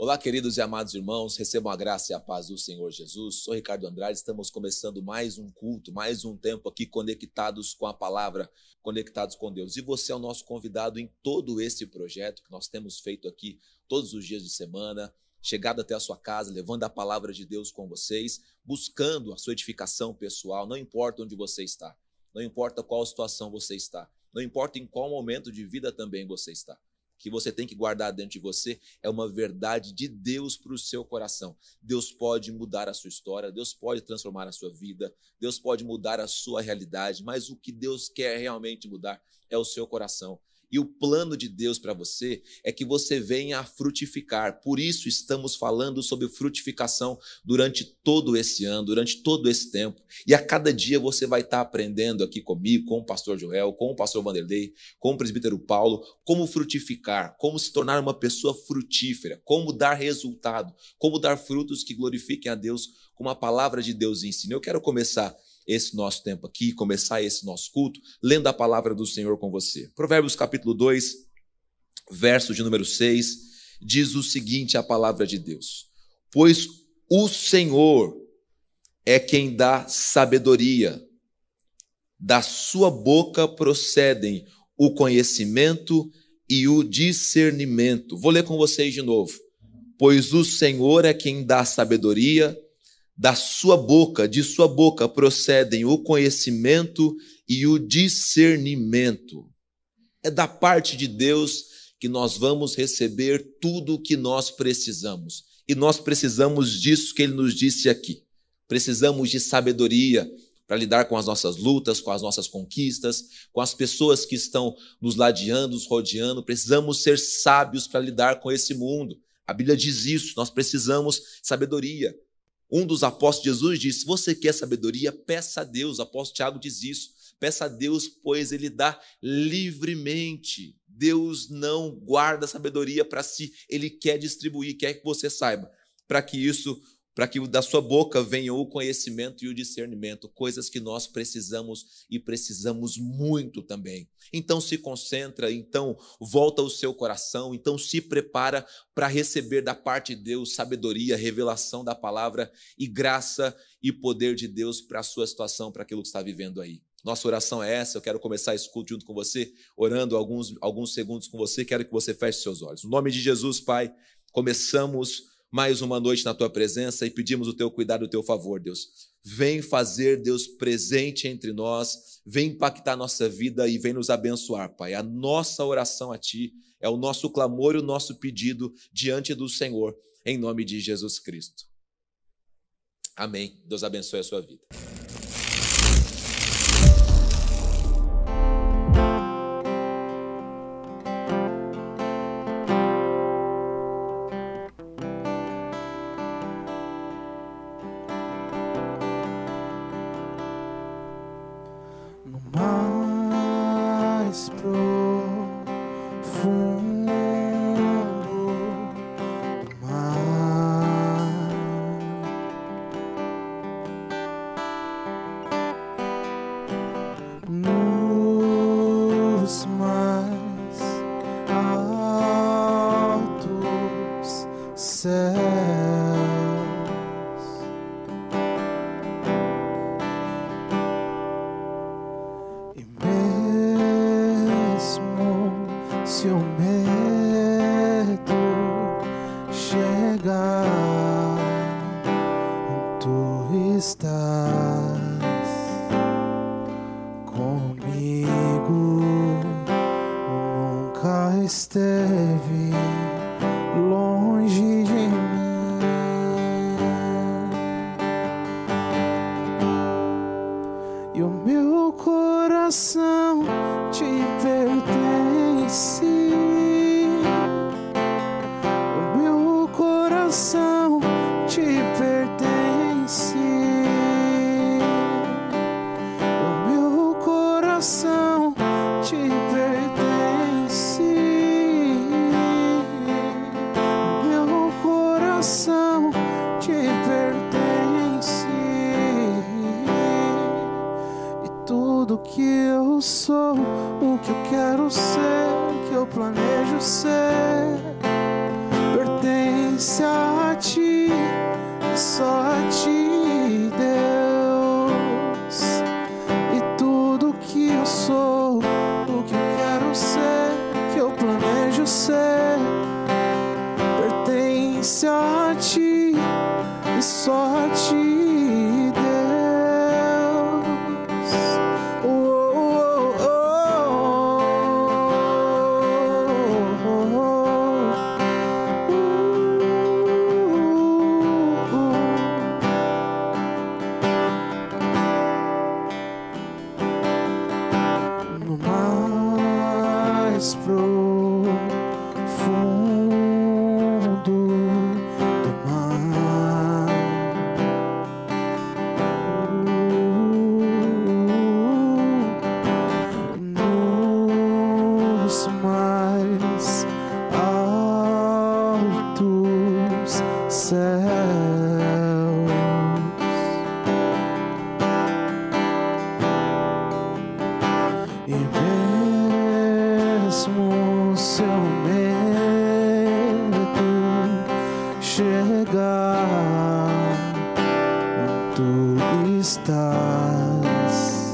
Olá, queridos e amados irmãos, recebam a graça e a paz do Senhor Jesus. Sou Ricardo Andrade, estamos começando mais um culto, mais um tempo aqui conectados com a palavra, conectados com Deus. E você é o nosso convidado em todo esse projeto que nós temos feito aqui todos os dias de semana, chegado até a sua casa, levando a palavra de Deus com vocês, buscando a sua edificação pessoal, não importa onde você está, não importa qual situação você está, não importa em qual momento de vida também você está. Que você tem que guardar dentro de você é uma verdade de Deus para o seu coração. Deus pode mudar a sua história, Deus pode transformar a sua vida, Deus pode mudar a sua realidade, mas o que Deus quer realmente mudar é o seu coração. E o plano de Deus para você é que você venha a frutificar. Por isso estamos falando sobre frutificação durante todo esse ano, durante todo esse tempo. E a cada dia você vai estar aprendendo aqui comigo, com o pastor Joel, com o pastor Vanderlei, com o presbítero Paulo, como frutificar, como se tornar uma pessoa frutífera, como dar resultado, como dar frutos que glorifiquem a Deus, como a palavra de Deus ensina. Eu quero começar esse nosso tempo aqui, começar esse nosso culto, lendo a palavra do Senhor com você. Provérbios capítulo 2, verso de número 6, diz o seguinte, a palavra de Deus: pois o Senhor é quem dá sabedoria, da sua boca procedem o conhecimento e o discernimento. Vou ler com vocês de novo. Pois o Senhor é quem dá sabedoria, da sua boca, de sua boca procedem o conhecimento e o discernimento. É da parte de Deus que nós vamos receber tudo o que nós precisamos. E nós precisamos disso que ele nos disse aqui. Precisamos de sabedoria para lidar com as nossas lutas, com as nossas conquistas, com as pessoas que estão nos ladeando, nos rodeando. Precisamos ser sábios para lidar com esse mundo. A Bíblia diz isso, nós precisamos de sabedoria. Um dos apóstolos de Jesus disse, se você quer sabedoria, peça a Deus. O apóstolo Tiago diz isso. Peça a Deus, pois ele dá livremente. Deus não guarda sabedoria para si. Ele quer distribuir, quer que você saiba. Para que da sua boca venha o conhecimento e o discernimento. Coisas que nós precisamos e precisamos muito também. Então se concentra, então volta o seu coração, então se prepara para receber da parte de Deus sabedoria, revelação da palavra e graça e poder de Deus para a sua situação, para aquilo que está vivendo aí. Nossa oração é essa, eu quero começar esse culto junto com você, orando alguns segundos com você, quero que você feche seus olhos. No nome de Jesus, Pai, começamos mais uma noite na Tua presença e pedimos o Teu cuidado e o Teu favor, Deus. Vem fazer, Deus, presente entre nós, vem impactar a nossa vida e vem nos abençoar, Pai. A nossa oração a Ti é o nosso clamor e o nosso pedido diante do Senhor, em nome de Jesus Cristo. Amém. Deus abençoe a sua vida. tudo que eu sou, o que eu quero ser, o que eu planejo ser, pertence pertence a ti, e só a ti, Deus. E tudo que eu sou, o que eu quero ser, que eu planejo ser, pertence a ti, e só a ti, Deus. No mais profundo do mar, nos mais altos céus, e mesmo se o medo chegar, tu estás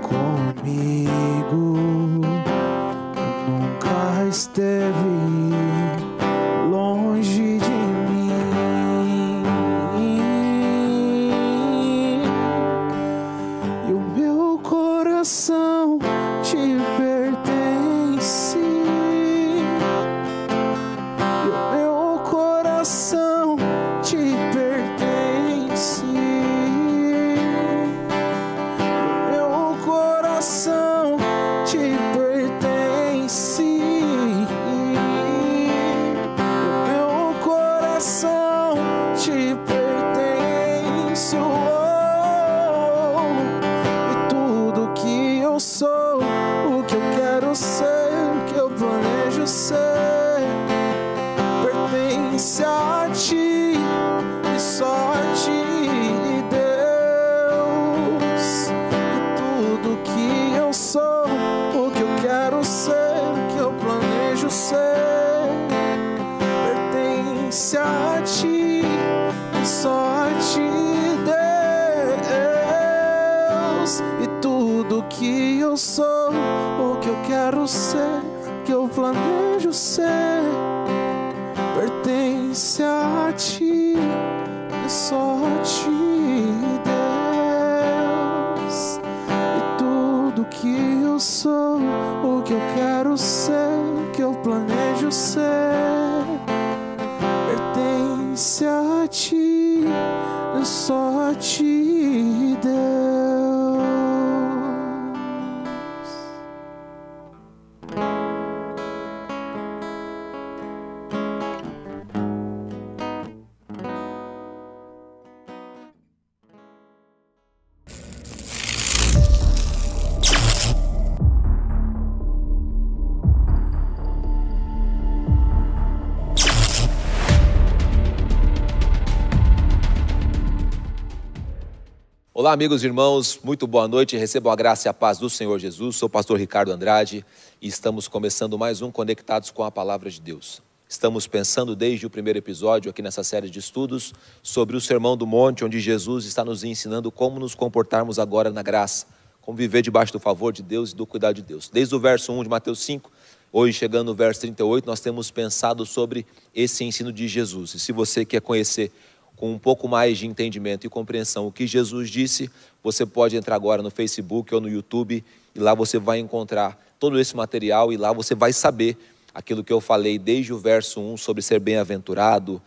comigo. Nunca esteve longe de mim, e o meu coração te pertence, e o meu coração te pertence, e o meu coração te pertence, e o meu coração te pertence. E tudo que eu sou, o que eu quero ser, o que eu planejo ser, pertence a ti, e só a ti, Deus. E tudo que eu sou, o que eu quero ser, o que eu planejo ser, pertence a ti, e só a ti, Deus. E tudo que eu sou, o que eu quero ser, o que eu planejo ser, pertence a ti, e só a ti, Deus. E tudo que eu sou, o que eu quero ser, o que eu planejo ser, pertence a ti, e só a ti, Deus. Olá, amigos e irmãos, muito boa noite, recebam a graça e a paz do Senhor Jesus. Sou o pastor Ricardo Andrade e estamos começando mais um Conectados com a Palavra de Deus. Estamos pensando desde o primeiro episódio aqui nessa série de estudos sobre o Sermão do Monte, onde Jesus está nos ensinando como nos comportarmos agora na graça, como viver debaixo do favor de Deus e do cuidado de Deus. Desde o verso 1 de Mateus 5, hoje chegando no verso 38, nós temos pensado sobre esse ensino de Jesus. E se você quer conhecer com um pouco mais de entendimento e compreensão o que Jesus disse, você pode entrar agora no Facebook ou no YouTube, e lá você vai encontrar todo esse material, e lá você vai saber aquilo que eu falei desde o verso 1 sobre ser bem-aventurado,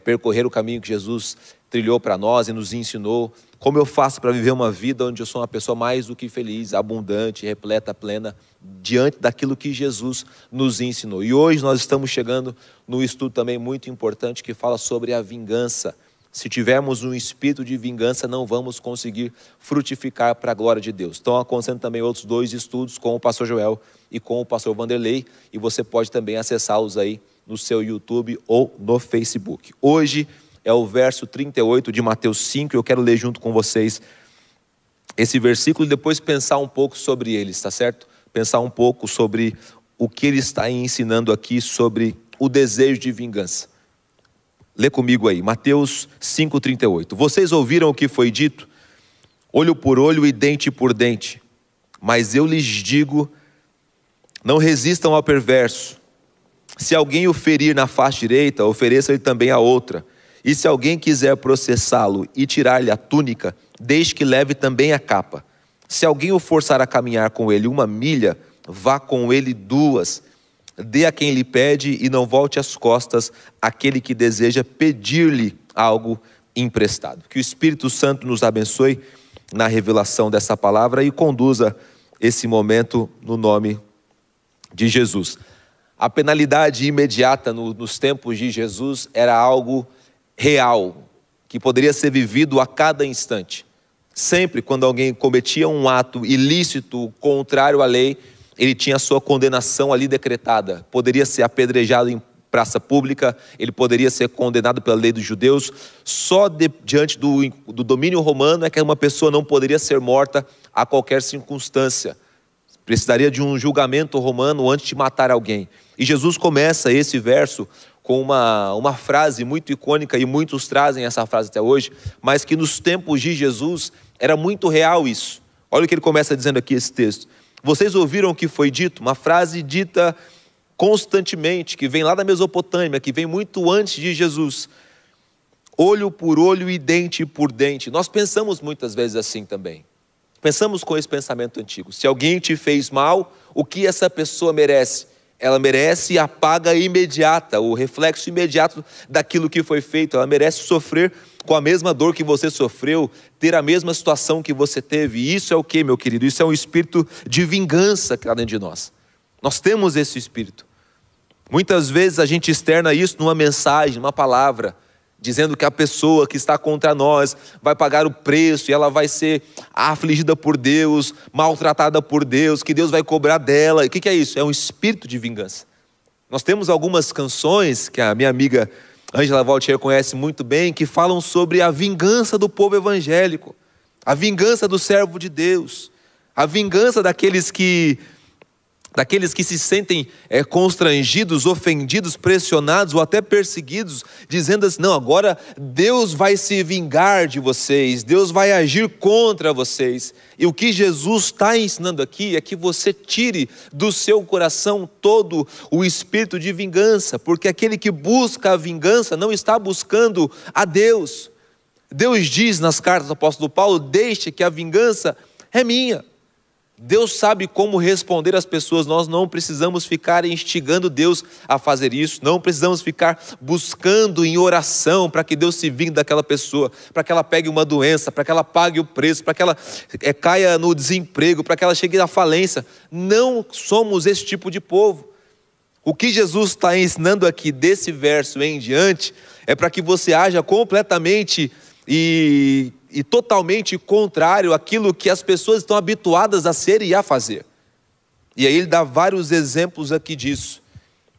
percorrer o caminho que Jesus trilhou para nós e nos ensinou, como eu faço para viver uma vida onde eu sou uma pessoa mais do que feliz, abundante, repleta, plena, diante daquilo que Jesus nos ensinou. E hoje nós estamos chegando num estudo também muito importante que fala sobre a vingança. Se tivermos um espírito de vingança, não vamos conseguir frutificar para a glória de Deus. Estão acontecendo também outros 2 estudos com o pastor Joel e com o pastor Vanderlei, e você pode também acessá-los aí no seu YouTube ou no Facebook. Hoje é o verso 38 de Mateus 5, eu quero ler junto com vocês esse versículo e depois pensar um pouco sobre ele, está certo? Pensar um pouco sobre o que ele está ensinando aqui sobre o desejo de vingança. Lê comigo aí, Mateus 5,38. Vocês ouviram o que foi dito? Olho por olho e dente por dente. Mas eu lhes digo, não resistam ao perverso. Se alguém o ferir na face direita, ofereça-lhe também a outra. E se alguém quiser processá-lo e tirar-lhe a túnica, deixe que leve também a capa. Se alguém o forçar a caminhar com ele 1 milha, vá com ele 2. Dê a quem lhe pede e não volte as costas àquele que deseja pedir-lhe algo emprestado. Que o Espírito Santo nos abençoe na revelação dessa palavra e conduza esse momento no nome de Jesus. A penalidade imediata nos tempos de Jesus era algo real, que poderia ser vivido a cada instante. Sempre quando alguém cometia um ato ilícito, contrário à lei, ele tinha a sua condenação ali decretada. Poderia ser apedrejado em praça pública, ele poderia ser condenado pela lei dos judeus. Só diante do domínio romano é que uma pessoa não poderia ser morta a qualquer circunstância. Precisaria de um julgamento romano antes de matar alguém. E Jesus começa esse verso com uma frase muito icônica, e muitos trazem essa frase até hoje, mas que nos tempos de Jesus era muito real isso. Olha o que ele começa dizendo aqui, esse texto. Vocês ouviram o que foi dito? Uma frase dita constantemente, que vem lá da Mesopotâmia, que vem muito antes de Jesus. Olho por olho e dente por dente. Nós pensamos muitas vezes assim também. Pensamos com esse pensamento antigo. Se alguém te fez mal, o que essa pessoa merece? Ela merece a paga imediata, o reflexo imediato daquilo que foi feito. Ela merece sofrer com a mesma dor que você sofreu, ter a mesma situação que você teve. E isso é o que, meu querido? Isso é um espírito de vingança que está dentro de nós. Nós temos esse espírito. Muitas vezes a gente externa isso numa mensagem, numa palavra, dizendo que a pessoa que está contra nós vai pagar o preço e ela vai ser afligida por Deus, maltratada por Deus, que Deus vai cobrar dela. E o que é isso? É um espírito de vingança. Nós temos algumas canções que a minha amiga Ângela Valtier conhece muito bem, que falam sobre a vingança do povo evangélico, a vingança do servo de Deus, a vingança daqueles que se sentem constrangidos, ofendidos, pressionados ou até perseguidos, dizendo assim, não, agora Deus vai se vingar de vocês, Deus vai agir contra vocês. E o que Jesus está ensinando aqui é que você tire do seu coração todo o espírito de vingança, porque aquele que busca a vingança não está buscando a Deus. Deus diz nas cartas do apóstolo Paulo, deixe que a vingança é minha. Deus sabe como responder às pessoas, nós não precisamos ficar instigando Deus a fazer isso, não precisamos ficar buscando em oração para que Deus se vingue daquela pessoa, para que ela pegue uma doença, para que ela pague o preço, para que ela caia no desemprego, para que ela chegue à falência. Não somos esse tipo de povo. O que Jesus está ensinando aqui desse verso em diante é para que você haja completamente e totalmente contrário àquilo que as pessoas estão habituadas a ser e a fazer. E aí ele dá vários exemplos aqui disso.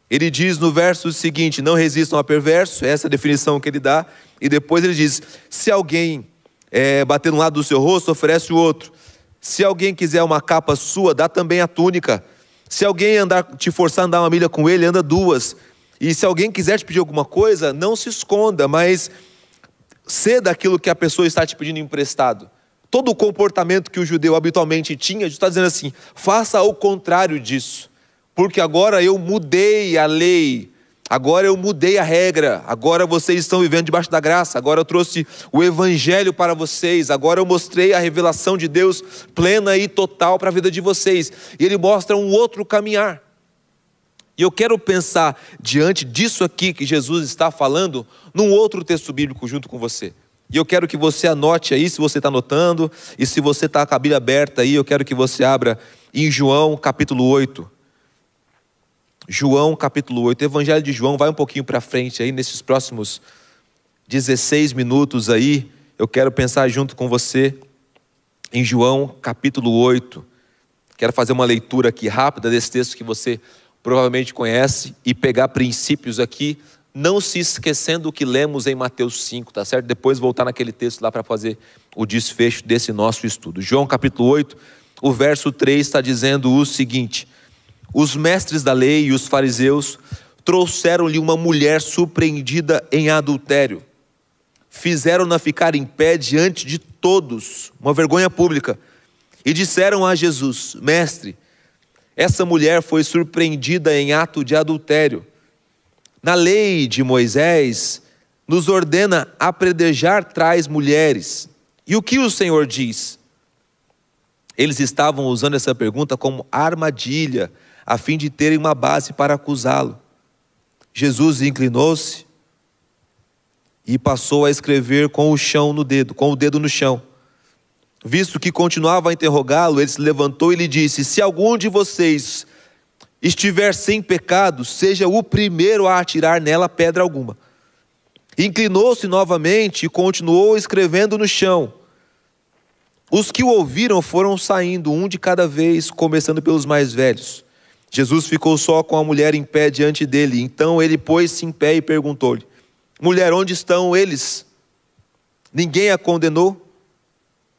Ele diz no verso seguinte, não resistam ao perverso, essa é a definição que ele dá, e depois ele diz, se alguém bater no lado do seu rosto, oferece o outro. Se alguém quiser uma capa sua, dá também a túnica. Se alguém te forçar a andar 1 milha com ele, anda 2. E se alguém quiser te pedir alguma coisa, não se esconda, mas ceda aquilo que a pessoa está te pedindo emprestado. Todo o comportamento que o judeu habitualmente tinha, Jesus está dizendo assim, faça o contrário disso, porque agora eu mudei a lei, agora eu mudei a regra, agora vocês estão vivendo debaixo da graça, agora eu trouxe o evangelho para vocês, agora eu mostrei a revelação de Deus plena e total para a vida de vocês, e ele mostra um outro caminhar. E eu quero pensar, diante disso aqui que Jesus está falando, num outro texto bíblico junto com você. E eu quero que você anote aí, se você está anotando, e se você está com a Bíblia aberta aí, eu quero que você abra em João capítulo 8. João capítulo 8, Evangelho de João, vai um pouquinho para frente aí, nesses próximos 16 minutos aí, eu quero pensar junto com você em João capítulo 8. Quero fazer uma leitura aqui rápida desse texto que você provavelmente conhece, e pegar princípios aqui, não se esquecendo o que lemos em Mateus 5, tá certo? Depois voltar naquele texto lá para fazer o desfecho desse nosso estudo. João capítulo 8, o verso 3 está dizendo o seguinte, os mestres da lei e os fariseus trouxeram-lhe uma mulher surpreendida em adultério. Fizeram-na ficar em pé diante de todos, uma vergonha pública, e disseram a Jesus: Mestre, essa mulher foi surpreendida em ato de adultério. Na lei de Moisés, nos ordena apedrejar tais mulheres. E o que o Senhor diz? Eles estavam usando essa pergunta como armadilha, a fim de terem uma base para acusá-lo. Jesus inclinou-se e passou a escrever com o dedo no chão. Visto que continuava a interrogá-lo, ele se levantou e lhe disse: se algum de vocês estiver sem pecado, seja o primeiro a atirar nela pedra alguma. Inclinou-se novamente e continuou escrevendo no chão. Os que o ouviram foram saindo, um de cada vez, começando pelos mais velhos. Jesus ficou só com a mulher em pé diante dele. Então ele pôs-se em pé e perguntou-lhe: mulher, onde estão eles? Ninguém a condenou?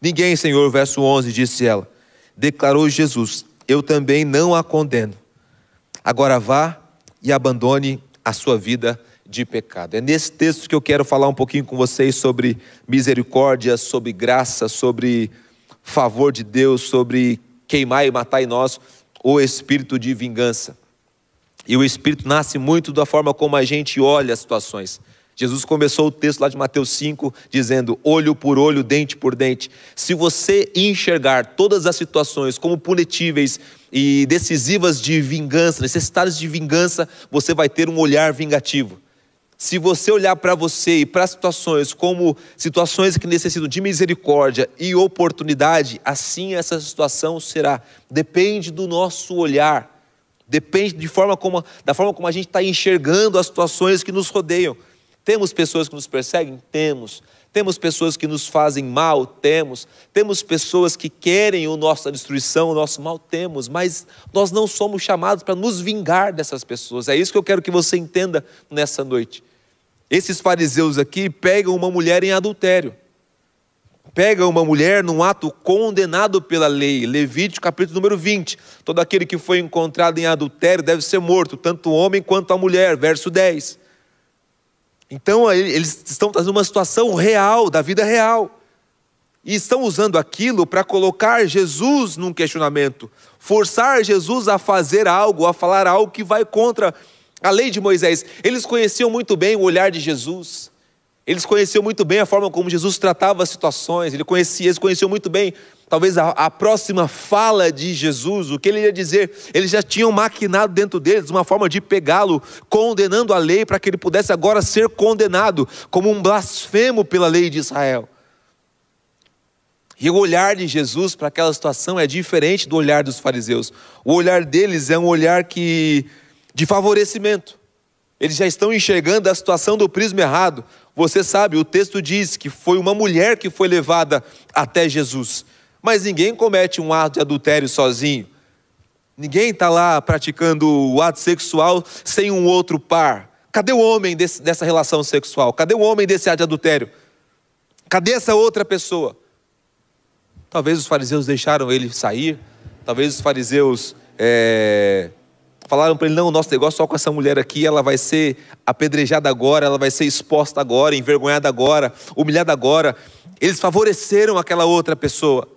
Ninguém, Senhor. Verso 11, disse ela. Declarou Jesus: eu também não a condeno. Agora vá e abandone a sua vida de pecado. É nesse texto que eu quero falar um pouquinho com vocês sobre misericórdia, sobre graça, sobre favor de Deus, sobre queimar e matar em nós o espírito de vingança. E o espírito nasce muito da forma como a gente olha as situações. Jesus começou o texto lá de Mateus 5, dizendo: olho por olho, dente por dente. Se você enxergar todas as situações como punitíveis e decisivas de vingança, necessitadas de vingança, você vai ter um olhar vingativo. Se você olhar para você e para as situações como situações que necessitam de misericórdia e oportunidade, assim essa situação será. Depende do nosso olhar, depende da forma como a gente está enxergando as situações que nos rodeiam. Temos pessoas que nos perseguem? Temos. Temos pessoas que nos fazem mal? Temos. Temos pessoas que querem a nossa destruição, o nosso mal? Temos. Mas nós não somos chamados para nos vingar dessas pessoas. É isso que eu quero que você entenda nessa noite. Esses fariseus aqui pegam uma mulher em adultério. Pegam uma mulher num ato condenado pela lei. Levítico capítulo número 20. Todo aquele que foi encontrado em adultério deve ser morto, tanto o homem quanto a mulher. Verso 10. Então eles estão trazendo uma situação real, da vida real. E estão usando aquilo para colocar Jesus num questionamento. Forçar Jesus a fazer algo, a falar algo que vai contra a lei de Moisés. Eles conheciam muito bem o olhar de Jesus. Eles conheciam muito bem a forma como Jesus tratava as situações. Eles conheciam muito bem, talvez, a próxima fala de Jesus, o que ele ia dizer. Eles já tinham maquinado dentro deles uma forma de pegá-lo, condenando a lei, para que ele pudesse agora ser condenado como um blasfemo pela lei de Israel. E o olhar de Jesus para aquela situação é diferente do olhar dos fariseus. O olhar deles é um olhar de favorecimento. Eles já estão enxergando a situação do prisma errado. Você sabe, o texto diz que foi uma mulher que foi levada até Jesus. Mas ninguém comete um ato de adultério sozinho. Ninguém está lá praticando o ato sexual sem um outro par. Cadê o homem dessa relação sexual? Cadê o homem desse ato de adultério? Cadê essa outra pessoa? Talvez os fariseus deixaram ele sair. Talvez os fariseus falaram para ele: não, o nosso negócio só com essa mulher aqui, ela vai ser apedrejada agora, ela vai ser exposta agora, envergonhada agora, humilhada agora. Eles favoreceram aquela outra pessoa.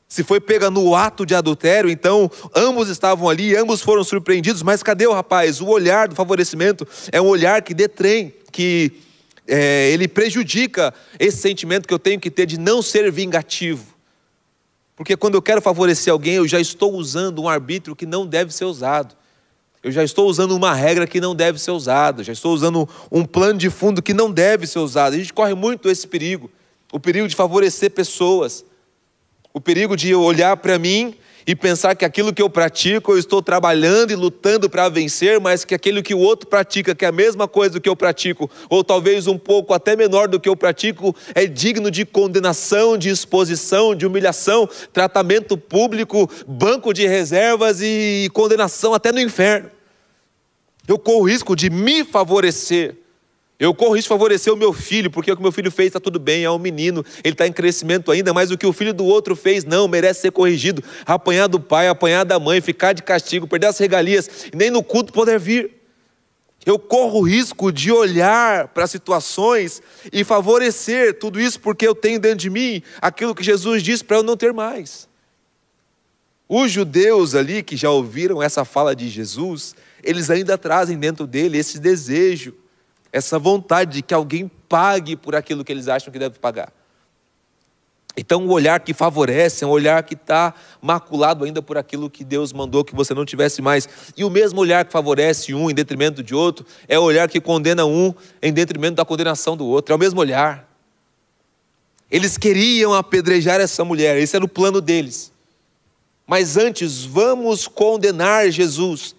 Se foi pega no ato de adultério, então ambos estavam ali, ambos foram surpreendidos. Mas cadê o rapaz? O olhar do favorecimento é um olhar que detrém, que ele prejudica esse sentimento que eu tenho que ter de não ser vingativo. Porque quando eu quero favorecer alguém, eu já estou usando um arbítrio que não deve ser usado. Eu já estou usando uma regra que não deve ser usada. Já estou usando um plano de fundo que não deve ser usado. A gente corre muito esse perigo. O perigo de favorecer pessoas. O perigo de olhar para mim e pensar que aquilo que eu pratico, eu estou trabalhando e lutando para vencer, mas que aquilo que o outro pratica, que é a mesma coisa do que eu pratico, ou talvez um pouco até menor do que eu pratico, é digno de condenação, de exposição, de humilhação, tratamento público, banco de reservas e condenação até no inferno. Eu corro o risco de me favorecer. Eu corro risco de favorecer o meu filho, porque o que o meu filho fez está tudo bem, é um menino, ele está em crescimento ainda, mas o que o filho do outro fez, não, merece ser corrigido, apanhar do pai, apanhar da mãe, ficar de castigo, perder as regalias, e nem no culto poder vir. Eu corro o risco de olhar para situações e favorecer tudo isso porque eu tenho dentro de mim aquilo que Jesus disse para eu não ter mais. Os judeus ali que já ouviram essa fala de Jesus, eles ainda trazem dentro dele esse desejo, essa vontade de que alguém pague por aquilo que eles acham que deve pagar. Então o olhar que favorece é um olhar que está maculado ainda por aquilo que Deus mandou que você não tivesse mais. E o mesmo olhar que favorece um em detrimento de outro, é o olhar que condena um em detrimento da condenação do outro. É o mesmo olhar. Eles queriam apedrejar essa mulher, esse era o plano deles. Mas antes, vamos condenar Jesus.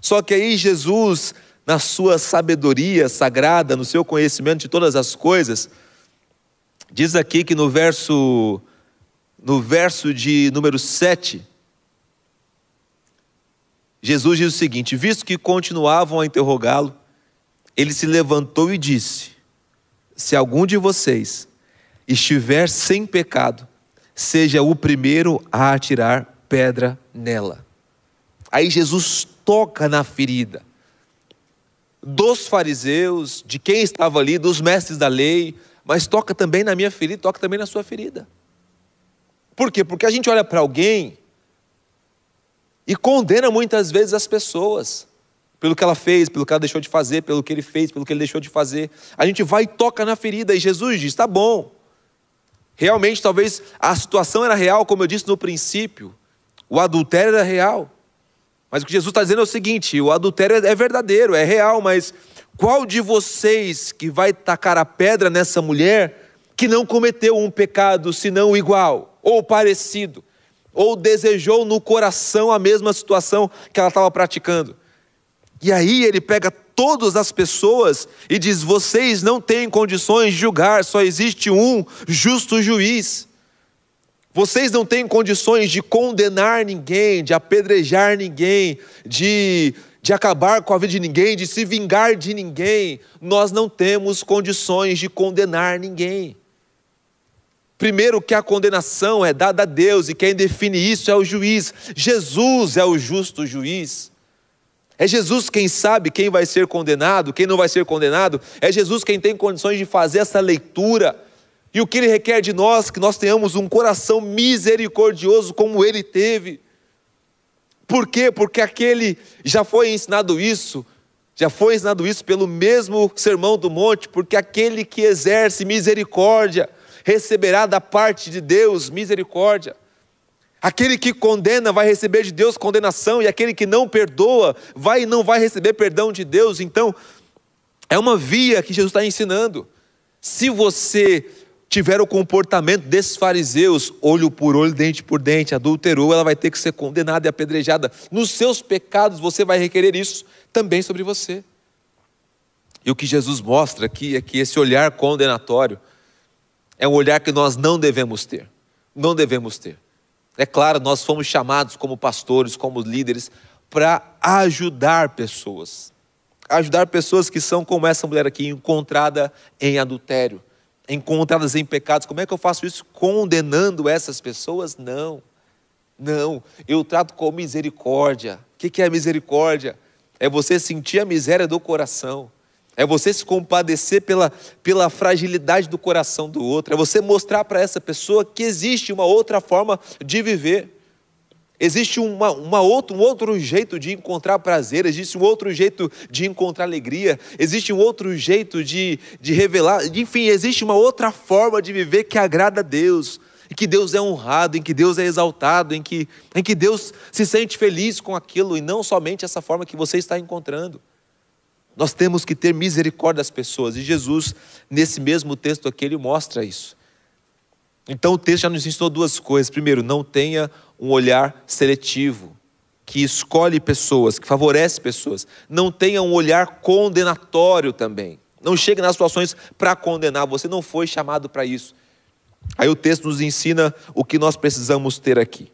Só que aí Jesus, na sua sabedoria sagrada, no seu conhecimento de todas as coisas, diz aqui que no verso de número 7, Jesus diz o seguinte: visto que continuavam a interrogá-lo, ele se levantou e disse: se algum de vocês estiver sem pecado, seja o primeiro a atirar pedra nela. Aí Jesus toca na ferida dos fariseus, de quem estava ali, dos mestres da lei, mas toca também na minha ferida, toca também na sua ferida. Por quê? Porque a gente olha para alguém e condena muitas vezes as pessoas pelo que ela fez, pelo que ela deixou de fazer, pelo que ele fez, pelo que ele deixou de fazer. A gente vai e toca na ferida, e Jesus diz: tá bom, realmente talvez a situação era real, como eu disse no princípio, o adultério era real, mas o que Jesus está dizendo é o seguinte: o adultério é verdadeiro, é real, mas qual de vocês que vai tacar a pedra nessa mulher que não cometeu um pecado senão igual, ou parecido, ou desejou no coração a mesma situação que ela estava praticando? E aí ele pega todas as pessoas e diz: vocês não têm condições de julgar, só existe um justo juiz. Vocês não têm condições de condenar ninguém, de apedrejar ninguém, de acabar com a vida de ninguém, de se vingar de ninguém. Nós não temos condições de condenar ninguém. Primeiro que a condenação é dada a Deus, e quem define isso é o juiz. Jesus é o justo juiz. É Jesus quem sabe quem vai ser condenado, quem não vai ser condenado. É Jesus quem tem condições de fazer essa leitura. E o que Ele requer de nós, que nós tenhamos um coração misericordioso como Ele teve. Por quê? Porque aquele já foi ensinado isso pelo mesmo Sermão do Monte, porque aquele que exerce misericórdia receberá da parte de Deus misericórdia. Aquele que condena vai receber de Deus condenação, e aquele que não perdoa não vai receber perdão de Deus. Então, é uma via que Jesus está ensinando. Se você tiver o comportamento desses fariseus, olho por olho, dente por dente, adulterou, ela vai ter que ser condenada e apedrejada. Nos seus pecados você vai requerer isso também sobre você. E o que Jesus mostra aqui é que esse olhar condenatório é um olhar que nós não devemos ter. Não devemos ter. É claro, nós fomos chamados como pastores, como líderes, para ajudar pessoas. Ajudar pessoas que são como essa mulher aqui, encontrada em adultério, encontradas em pecados. Como é que eu faço isso? Condenando essas pessoas? Não, eu trato com misericórdia. O que é misericórdia? É você sentir a miséria do coração, é você se compadecer pela fragilidade do coração do outro, é você mostrar para essa pessoa que existe uma outra forma de viver, existe um outro jeito de encontrar prazer, existe um outro jeito de encontrar alegria, existe um outro jeito de revelar, enfim, existe uma outra forma de viver que agrada a Deus, em que Deus é honrado, em que Deus é exaltado, em que Deus se sente feliz com aquilo, e não somente essa forma que você está encontrando. Nós temos que ter misericórdia das pessoas, e Jesus, nesse mesmo texto aqui, ele mostra isso. Então o texto já nos ensinou duas coisas. Primeiro, não tenha um olhar seletivo, que escolhe pessoas, que favorece pessoas. Não tenha um olhar condenatório também. Não chegue nas situações para condenar, você não foi chamado para isso. Aí o texto nos ensina o que nós precisamos ter aqui.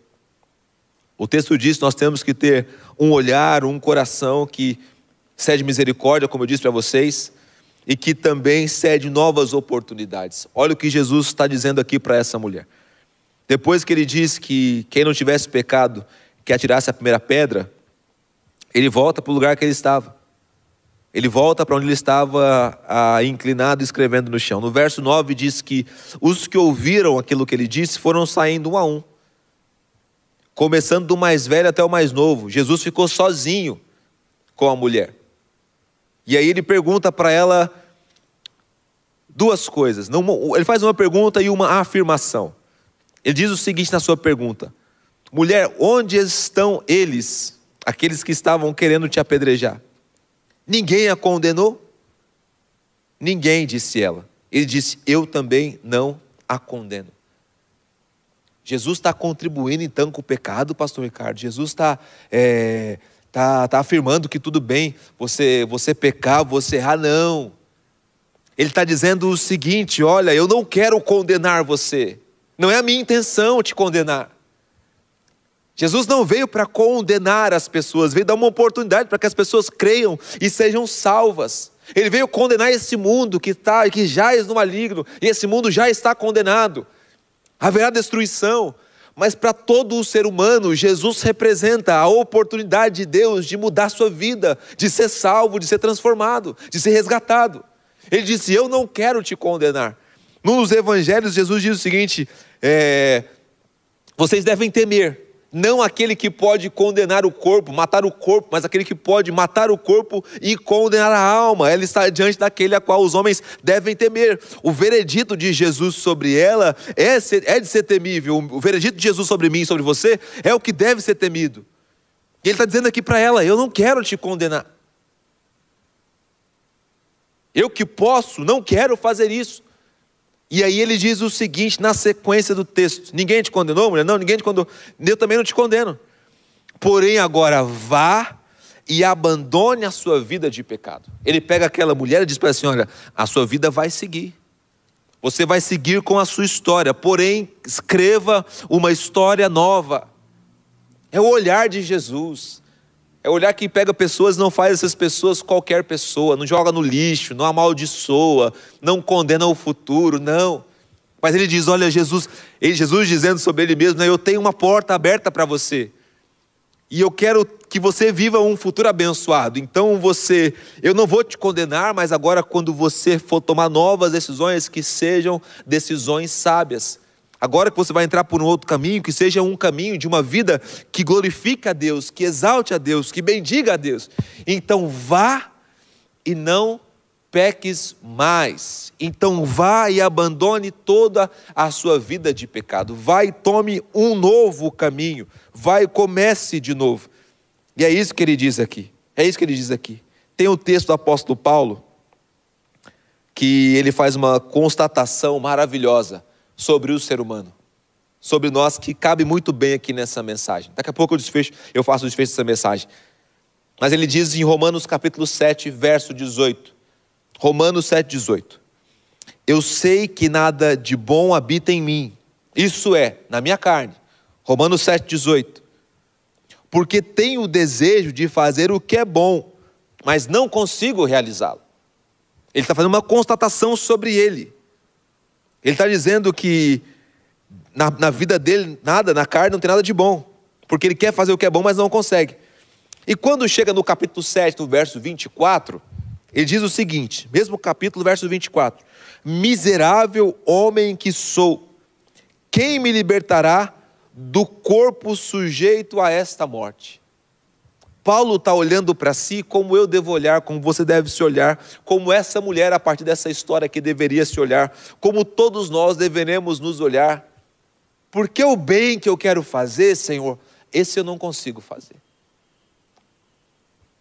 O texto diz que nós temos que ter um olhar, um coração que cede misericórdia, como eu disse para vocês, e que também cede novas oportunidades. Olha o que Jesus está dizendo aqui para essa mulher. Depois que ele diz que quem não tivesse pecado, que atirasse a primeira pedra, ele volta para o lugar que ele estava. Ele volta para onde ele estava inclinado, escrevendo no chão. No verso 9 diz que os que ouviram aquilo que ele disse foram saindo um a um, começando do mais velho até o mais novo. Jesus ficou sozinho com a mulher. E aí ele pergunta para ela duas coisas. Ele faz uma pergunta e uma afirmação. Ele diz o seguinte na sua pergunta: mulher, onde estão eles, aqueles que estavam querendo te apedrejar? Ninguém a condenou? Ninguém, disse ela. Ele disse: eu também não a condeno. Jesus está contribuindo então com o pecado, pastor Ricardo? Jesus está afirmando que tudo bem você pecar, você errar? Não. Ele está dizendo o seguinte: olha, eu não quero condenar você. Não é a minha intenção te condenar. Jesus não veio para condenar as pessoas, veio dar uma oportunidade para que as pessoas creiam e sejam salvas. Ele veio condenar esse mundo que jaz no maligno, e esse mundo já está condenado. Haverá destruição, mas para todo o ser humano, Jesus representa a oportunidade de Deus de mudar sua vida, de ser salvo, de ser transformado, de ser resgatado. Ele disse: eu não quero te condenar. Nos evangelhos, Jesus diz o seguinte: vocês devem temer, não aquele que pode condenar o corpo, matar o corpo, mas aquele que pode matar o corpo e condenar a alma. Ela está diante daquele a qual os homens devem temer. O veredito de Jesus sobre ela é de ser temível. O veredito de Jesus sobre mim e sobre você é o que deve ser temido. E ele está dizendo aqui para ela: eu não quero te condenar. Eu que posso, não quero fazer isso. E aí ele diz o seguinte na sequência do texto: ninguém te condenou, mulher? Não, ninguém te condenou. Eu também não te condeno. Porém agora vá e abandone a sua vida de pecado. Ele pega aquela mulher e diz para ela assim: olha, a sua vida vai seguir. Você vai seguir com a sua história, porém escreva uma história nova. É o olhar de Jesus. É o olhar que pega pessoas, não faz essas pessoas qualquer pessoa, não joga no lixo, não amaldiçoa, não condena o futuro, não. Mas ele diz: olha, Jesus dizendo sobre ele mesmo, né, eu tenho uma porta aberta para você. E eu quero que você viva um futuro abençoado. Então eu não vou te condenar, mas agora quando você for tomar novas decisões, que sejam decisões sábias. Agora que você vai entrar por um outro caminho, que seja um caminho de uma vida que glorifique a Deus, que exalte a Deus, que bendiga a Deus. Então vá e não peques mais. Então vá e abandone toda a sua vida de pecado. Vá e tome um novo caminho. Vá e comece de novo. E é isso que ele diz aqui. É isso que ele diz aqui. Tem o texto do apóstolo Paulo, que ele faz uma constatação maravilhosa sobre o ser humano, sobre nós, que cabe muito bem aqui nessa mensagem. Daqui a pouco eu faço o desfecho dessa mensagem. Mas ele diz em Romanos capítulo 7, verso 18. Romanos 7, 18. Eu sei que nada de bom habita em mim, isso é, na minha carne. Romanos 7, 18. Porque tenho o desejo de fazer o que é bom, mas não consigo realizá-lo. Ele está fazendo uma constatação sobre ele. Ele está dizendo que na vida dele, na carne não tem nada de bom. Porque ele quer fazer o que é bom, mas não consegue. E quando chega no capítulo 7, no verso 24, ele diz o seguinte, mesmo capítulo, verso 24. Miserável homem que sou, quem me libertará do corpo sujeito a esta morte? Paulo está olhando para si como eu devo olhar, como você deve se olhar, como essa mulher, a partir dessa história, que deveria se olhar, como todos nós deveremos nos olhar. Porque o bem que eu quero fazer, Senhor, esse eu não consigo fazer.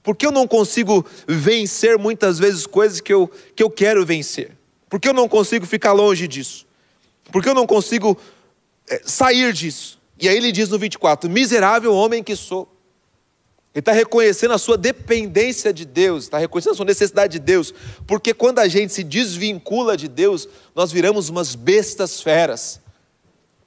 Porque eu não consigo vencer muitas vezes coisas que eu quero vencer. Porque eu não consigo ficar longe disso. Porque eu não consigo sair disso. E aí ele diz no 24, miserável homem que sou. Ele está reconhecendo a sua dependência de Deus, está reconhecendo a sua necessidade de Deus, porque quando a gente se desvincula de Deus, nós viramos umas bestas feras,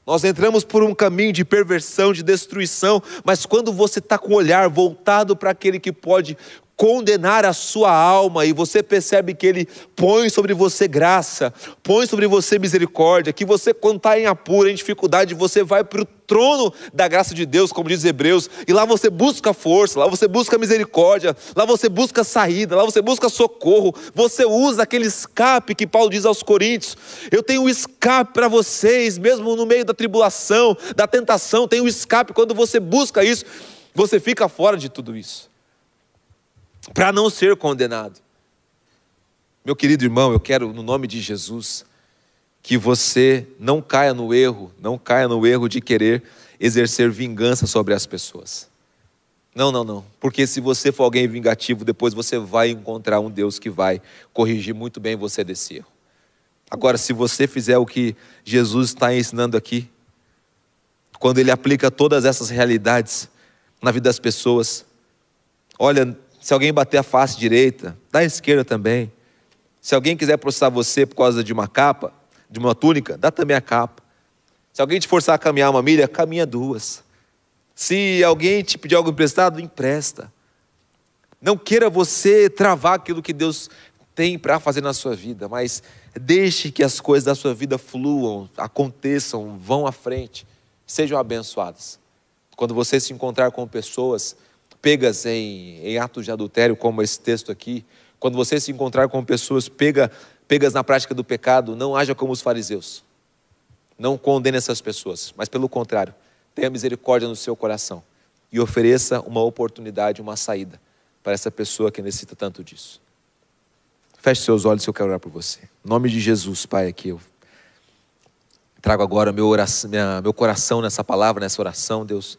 nós entramos por um caminho de perversão, de destruição, mas quando você está com o olhar voltado para aquele que pode condenar a sua alma, e você percebe que Ele põe sobre você graça, põe sobre você misericórdia, que você, quando está em apuro, em dificuldade, você vai para o trono da graça de Deus, como diz Hebreus, e lá você busca força, lá você busca misericórdia, lá você busca saída, lá você busca socorro, você usa aquele escape que Paulo diz aos Coríntios: eu tenho um escape para vocês, mesmo no meio da tribulação, da tentação, tem um escape. Quando você busca isso, você fica fora de tudo isso, para não ser condenado. Meu querido irmão, eu quero, no nome de Jesus, que você não caia no erro de querer exercer vingança sobre as pessoas. Não, porque se você for alguém vingativo, depois você vai encontrar um Deus que vai corrigir muito bem você desse erro. Agora, se você fizer o que Jesus está ensinando aqui, quando Ele aplica todas essas realidades na vida das pessoas, olha, se alguém bater a face direita, dá a esquerda também. Se alguém quiser processar você por causa de uma capa, de uma túnica, dá também a capa. Se alguém te forçar a caminhar 1 milha, caminha 2. Se alguém te pedir algo emprestado, empresta. Não queira você travar aquilo que Deus tem para fazer na sua vida, mas deixe que as coisas da sua vida fluam, aconteçam, vão à frente, sejam abençoadas. Quando você se encontrar com pessoas pegas em atos de adultério, como esse texto aqui, quando você se encontrar com pessoas pegas na prática do pecado, não haja como os fariseus. Não condene essas pessoas, mas pelo contrário, tenha misericórdia no seu coração e ofereça uma oportunidade, uma saída para essa pessoa que necessita tanto disso. Feche seus olhos, eu quero orar por você. Em nome de Jesus, Pai, aqui eu trago agora meu coração nessa palavra, nessa oração, Deus,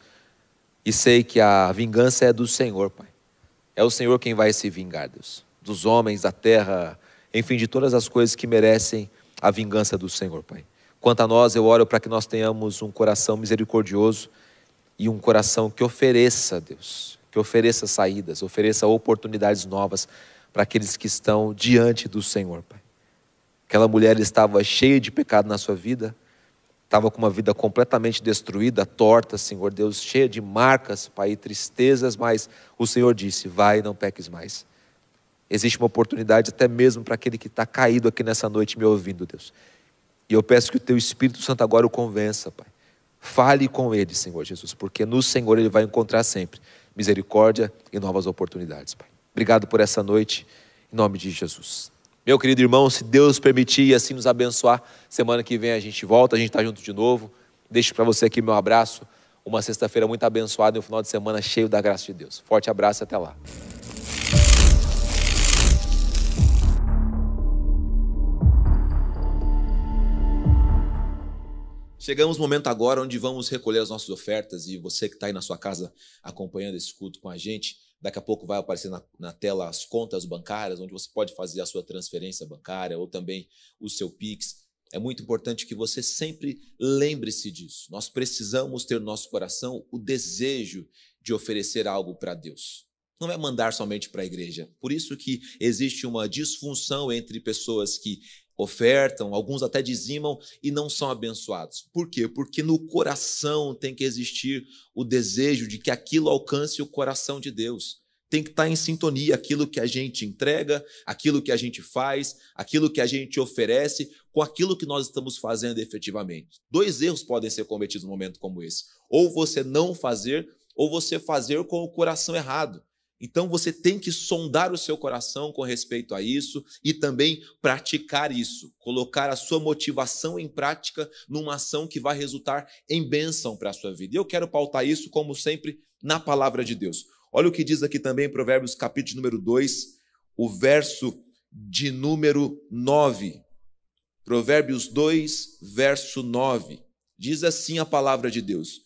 e sei que a vingança é do Senhor, Pai. É o Senhor quem vai se vingar, Deus, dos homens, da terra, enfim, de todas as coisas que merecem a vingança do Senhor, Pai. Quanto a nós, eu oro para que nós tenhamos um coração misericordioso e um coração que ofereça, Deus, que ofereça saídas, ofereça oportunidades novas para aqueles que estão diante do Senhor, Pai. Aquela mulher estava cheia de pecado na sua vida, estava com uma vida completamente destruída, torta, Senhor Deus, cheia de marcas, Pai, e tristezas, mas o Senhor disse: vai e não peques mais. Existe uma oportunidade até mesmo para aquele que está caído aqui nessa noite me ouvindo, Deus. E eu peço que o Teu Espírito Santo agora o convença, Pai. Fale com ele, Senhor Jesus, porque no Senhor ele vai encontrar sempre misericórdia e novas oportunidades, Pai. Obrigado por essa noite, em nome de Jesus. Meu querido irmão, se Deus permitir e assim nos abençoar, semana que vem a gente volta, a gente está junto de novo. Deixo para você aqui meu abraço, uma sexta-feira muito abençoada e um final de semana cheio da graça de Deus. Forte abraço e até lá. Chegamos no momento agora onde vamos recolher as nossas ofertas, e você que está aí na sua casa acompanhando esse culto com a gente, daqui a pouco vai aparecer na tela as contas bancárias, onde você pode fazer a sua transferência bancária ou também o seu Pix. É muito importante que você sempre lembre-se disso. Nós precisamos ter no nosso coração o desejo de oferecer algo para Deus. Não é mandar somente para a igreja. Por isso que existe uma disfunção entre pessoas que ofertam, alguns até dizimam e não são abençoados. Por quê? Porque no coração tem que existir o desejo de que aquilo alcance o coração de Deus. Tem que estar em sintonia aquilo que a gente entrega, aquilo que a gente faz, aquilo que a gente oferece, com aquilo que nós estamos fazendo efetivamente. 2 erros podem ser cometidos num momento como esse. Ou você não fazer, ou você fazer com o coração errado. Então você tem que sondar o seu coração com respeito a isso e também praticar isso, colocar a sua motivação em prática numa ação que vai resultar em bênção para a sua vida. E eu quero pautar isso, como sempre, na palavra de Deus. Olha o que diz aqui também em Provérbios capítulo número 2, o verso de número 9. Provérbios 2, verso 9. Diz assim a palavra de Deus: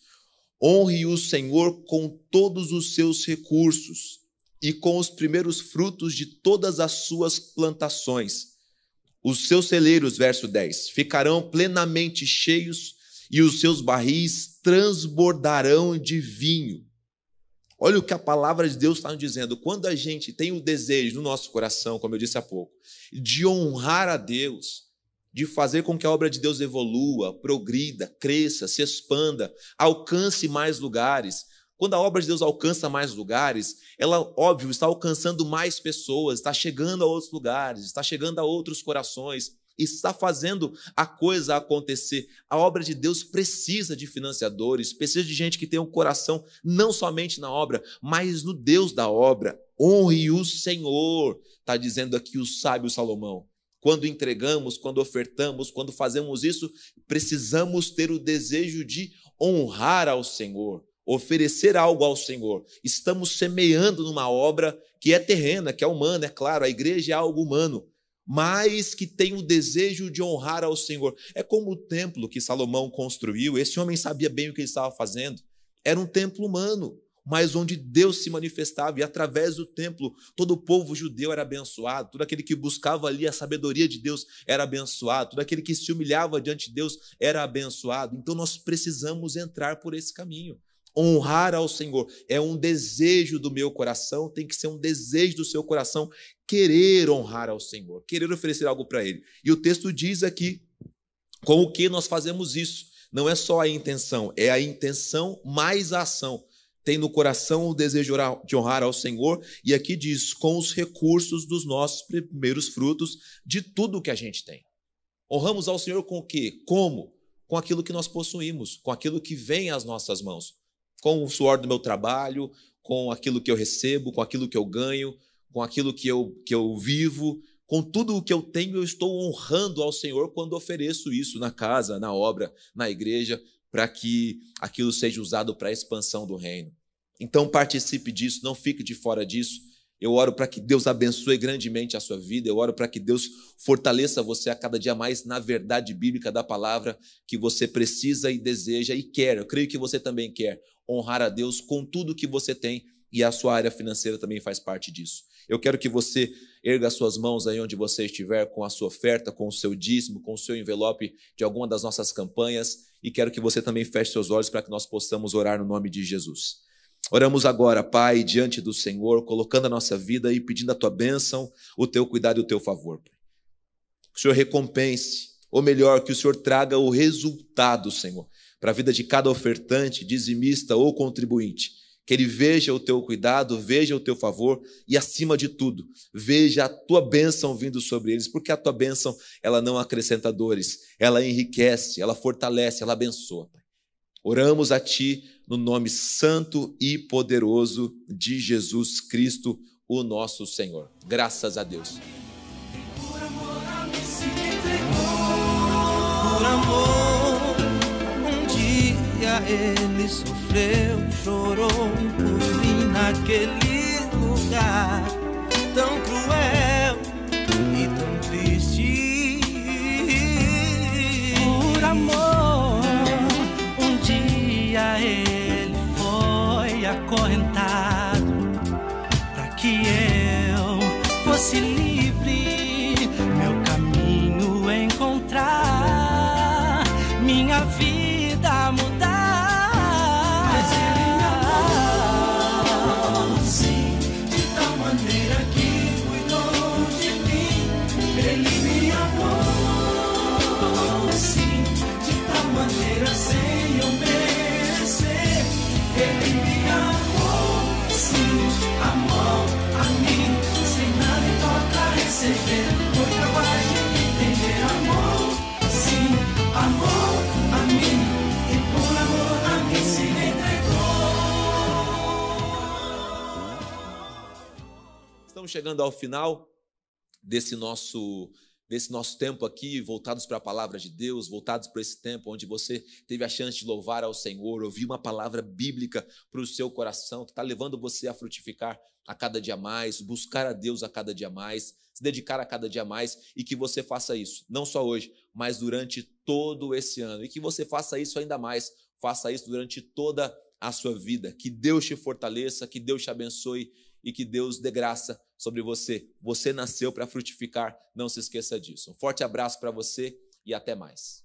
honre o Senhor com todos os seus recursos e com os primeiros frutos de todas as suas plantações. Os seus celeiros, verso 10, ficarão plenamente cheios e os seus barris transbordarão de vinho. Olha o que a palavra de Deus está nos dizendo. Quando a gente tem o desejo no nosso coração, como eu disse há pouco, de honrar a Deus, de fazer com que a obra de Deus evolua, progrida, cresça, se expanda, alcance mais lugares, Quando a obra de Deus alcança mais lugares, ela, óbvio, está alcançando mais pessoas, está chegando a outros lugares, está chegando a outros corações, está fazendo a coisa acontecer. A obra de Deus precisa de financiadores, precisa de gente que tenha um coração não somente na obra, mas no Deus da obra. Honre o Senhor, está dizendo aqui o sábio Salomão. Quando entregamos, quando ofertamos, quando fazemos isso, precisamos ter o desejo de honrar ao Senhor, oferecer algo ao Senhor. Estamos semeando numa obra que é terrena, que é humana, é claro, a igreja é algo humano, mas que tem o desejo de honrar ao Senhor. É como o templo que Salomão construiu. Esse homem sabia bem o que ele estava fazendo. Era um templo humano, mas onde Deus se manifestava, e através do templo todo o povo judeu era abençoado, todo aquele que buscava ali a sabedoria de Deus era abençoado, todo aquele que se humilhava diante de Deus era abençoado. Então nós precisamos entrar por esse caminho. Honrar ao Senhor é um desejo do meu coração, tem que ser um desejo do seu coração, querer honrar ao Senhor, querer oferecer algo para Ele. E o texto diz aqui, com o que nós fazemos isso? Não é só a intenção, é a intenção mais a ação. Tem no coração o desejo de honrar ao Senhor, e aqui diz, com os recursos dos nossos primeiros frutos, de tudo que a gente tem. Honramos ao Senhor com o quê? Como? Com aquilo que nós possuímos, com aquilo que vem às nossas mãos. Com o suor do meu trabalho, com aquilo que eu recebo, com aquilo que eu ganho, com aquilo que eu vivo, com tudo o que eu tenho, eu estou honrando ao Senhor quando ofereço isso na casa, na obra, na igreja, para que aquilo seja usado para a expansão do reino. Então participe disso, não fique de fora disso. Eu oro para que Deus abençoe grandemente a sua vida, eu oro para que Deus fortaleça você a cada dia mais na verdade bíblica da palavra que você precisa e deseja e quer. Eu creio que você também quer honrar a Deus com tudo que você tem, e a sua área financeira também faz parte disso. Eu quero que você erga as suas mãos aí onde você estiver, com a sua oferta, com o seu dízimo, com o seu envelope de alguma das nossas campanhas, e quero que você também feche seus olhos para que nós possamos orar no nome de Jesus. Oramos agora, Pai, diante do Senhor, colocando a nossa vida e pedindo a Tua bênção, o Teu cuidado e o Teu favor. Que o Senhor recompense, ou melhor, que o Senhor traga o resultado, Senhor, para a vida de cada ofertante, dizimista ou contribuinte. Que ele veja o Teu cuidado, veja o Teu favor e, acima de tudo, veja a Tua bênção vindo sobre eles, porque a Tua bênção, ela não acrescenta dores, ela enriquece, ela fortalece, ela abençoa, Pai. Oramos a Ti no nome santo e poderoso de Jesus Cristo, o nosso Senhor. Graças a Deus. Por amor, se entregou. Por amor, um dia Ele sofreu, chorou por mim naquele lugar tão cruel e tão triste. Por amor, um dia Ele foi acorrentado para que eu fosse livre, meu caminho encontrar, minha vida mudar. Mas Ele me amou, sim, de tal maneira que cuidou de mim. Ele me amou, sim, de tal maneira sem eu merecer. Ele me amou, sim, amou a mim, sem nada em troca receber. Foi capaz de me entender. Amor, sim, amor a mim, e por amor a mim se entregou. Estamos chegando ao final desse nosso tempo aqui, voltados para a palavra de Deus, voltados para esse tempo onde você teve a chance de louvar ao Senhor, ouvir uma palavra bíblica para o seu coração, que está levando você a frutificar a cada dia mais, buscar a Deus a cada dia mais, se dedicar a cada dia mais, e que você faça isso, não só hoje, mas durante todo esse ano, e que você faça isso ainda mais, faça isso durante toda a sua vida. Que Deus te fortaleça, que Deus te abençoe e que Deus dê graça sobre você. Você nasceu para frutificar, não se esqueça disso. Um forte abraço para você e até mais.